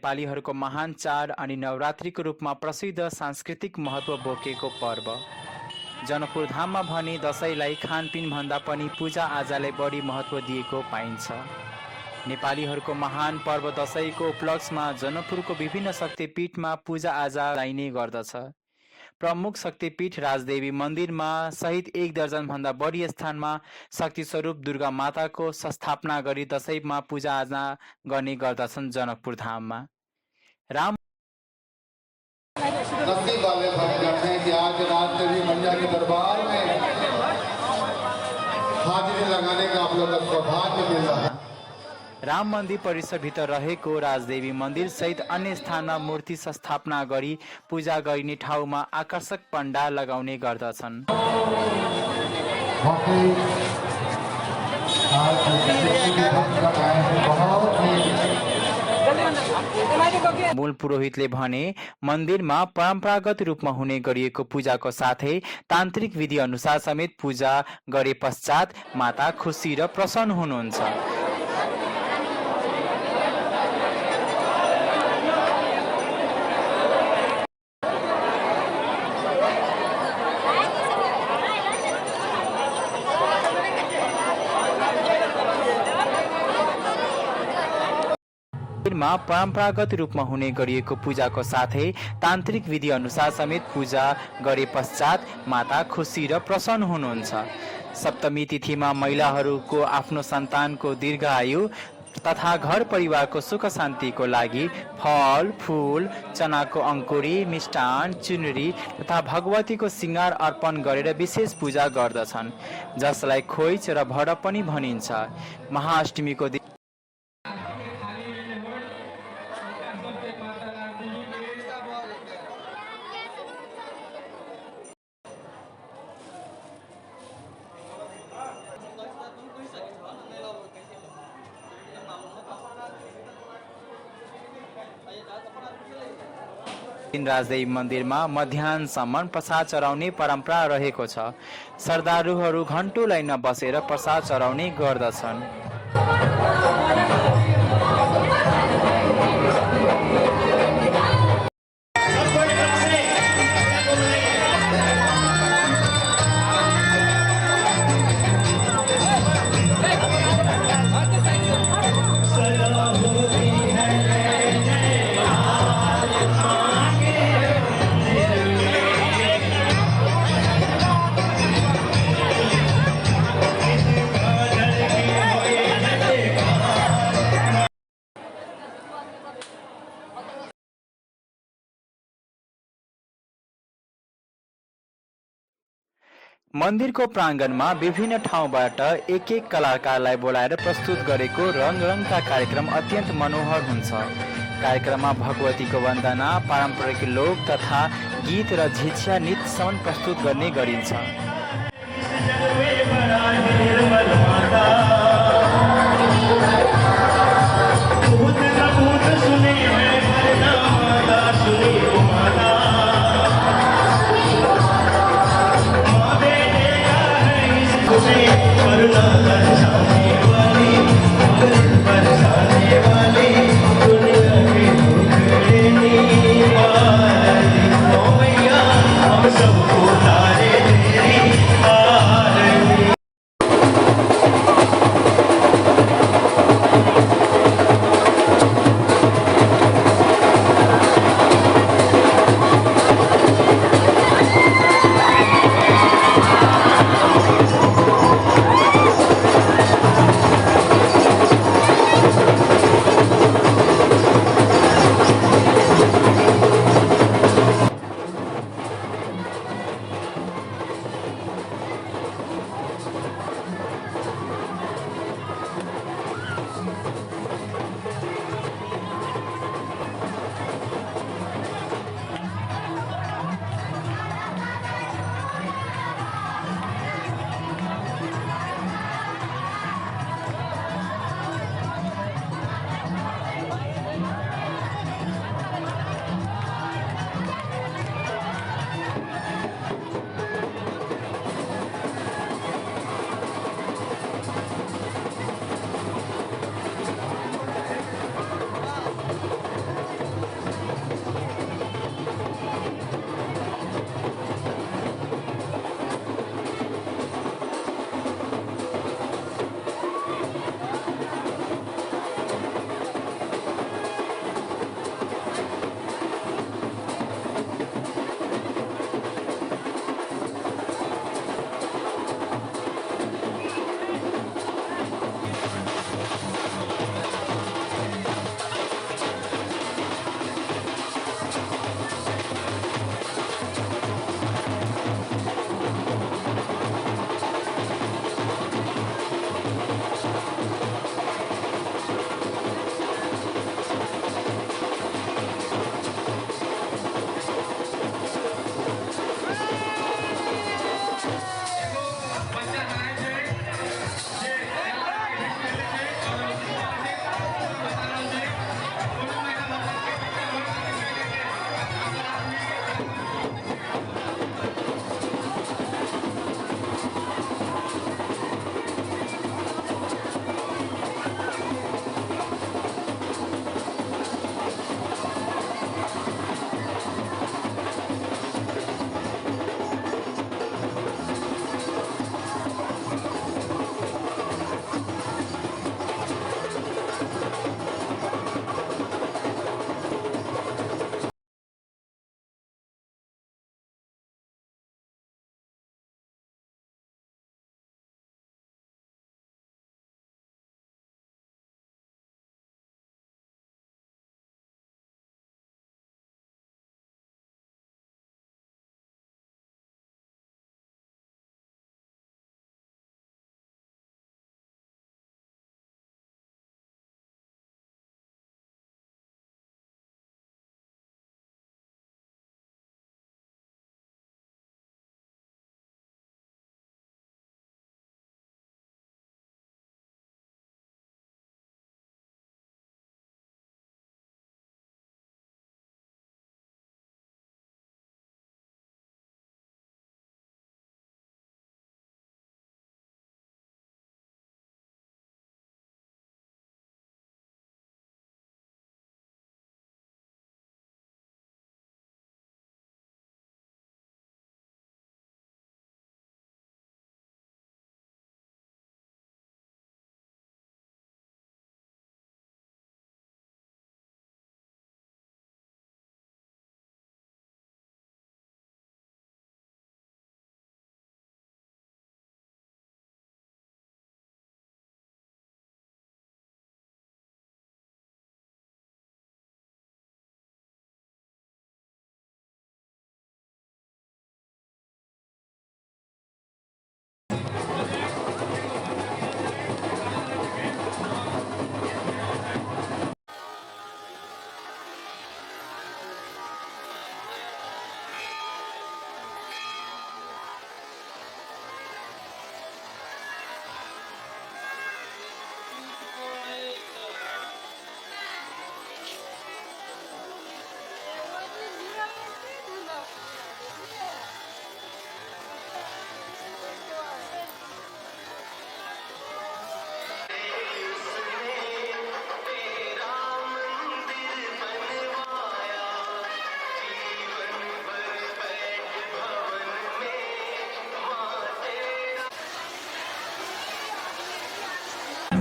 नेपालीहरूको महान चाड अनि नवरात्रिको रूपमा प्रसिद्ध सांस्कृतिक महत्त्व बोकेको पर्व। जनकपुर धाममा भने दशैंलाई खानपिनभन्दा पनि पूजाआजालाई बढी महत्त्व दिएको पाइन्छ। नेपालीहरूको महान पर्व दशैंको उपलक्ष्यमा जनकपुरको विभिन्न शक्तिपीठमा पूजाआजा गरिने गर्दछ। प्रमुख शक्तिपीठ राजदेवी मन्दिरमा सहित 1 दर्जनभन्दा बढी स्थानमा शक्ति स्वरूप दुर्गा माताको स्थापना गरी दशैंमा पूजाआजा गर्ने गर्दछन्। जनकपुर धाममा राम वाले भाई जाते हैं कि आज रात देवी मैया के दरबार में हाजिरी लगाने का आप लोग को सौभाग्य मिल रहा है। राम मन्दिर परिसरभित्र रहेको राजदेवी मन्दिर सहित अन्य स्थानमा मूर्ति स्थापना गरी पूजा गरिने ठाउँमा आकर्षक पण्डाल लगाउने गर्दछन्। मूल पुरोहितले भने मन्दिरमा परम्परागत रूपमा हुने गरिएको पूजाको साथै तान्त्रिक विधि अनुसार समेत पूजा गरे पश्चात माता खुसी र प्रसन्न हुनुहुन्छ। परम्परागत रूपमा हुने गरिएको पूजाको साथै तान्त्रिक विधि अनुसार समेत पूजा गरे पश्चात माता खुसी र प्रसन्न हुनुहुन्छ। सप्तमी तिथिमा महिलाहरूको आफ्नो सन्तानको दीर्घायु तथा घर परिवारको सुख शान्तिको लागि फल फूल चनाको अंकुरी मिष्टान चुनरी तथा भगवतीको सिंगार अर्पण गरेर विशेष पूजा गर्दछन्, जसलाई खोइच र भडप पनि भनिन्छ। महाअष्टमीको दिन राजदेवी मन्दिरमा मध्याह्नसम्म प्रसाद चढाउने परम्परा रहेको छ। श्रद्धालुहरू घण्टो लाइनमा बसेर प्रसाद चढाउने गर्दछन्। मन्दिरको प्राङ्गणमा विभिन्न ठाउँबाट एक कलाकारलाई बोलाएर प्रस्तुत गरेको रङका कार्यक्रम अत्यन्त मनोहर हुन्छ। कार्यक्रममा भगवतीको वन्दना, पारम्परिक लोक तथा गीत र झिझिया नृत्यसम्म प्रस्तुत गर्ने गरिन्छ।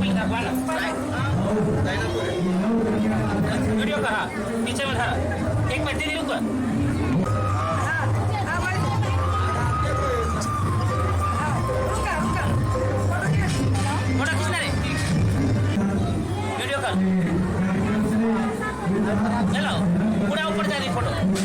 पहले धर वाला वीडियो का हाँ पीछे में धरा एक मिनट दीदी रुको फोटो खींचना रे वीडियो कर चलो पूरा ऊपर जा रही फोटो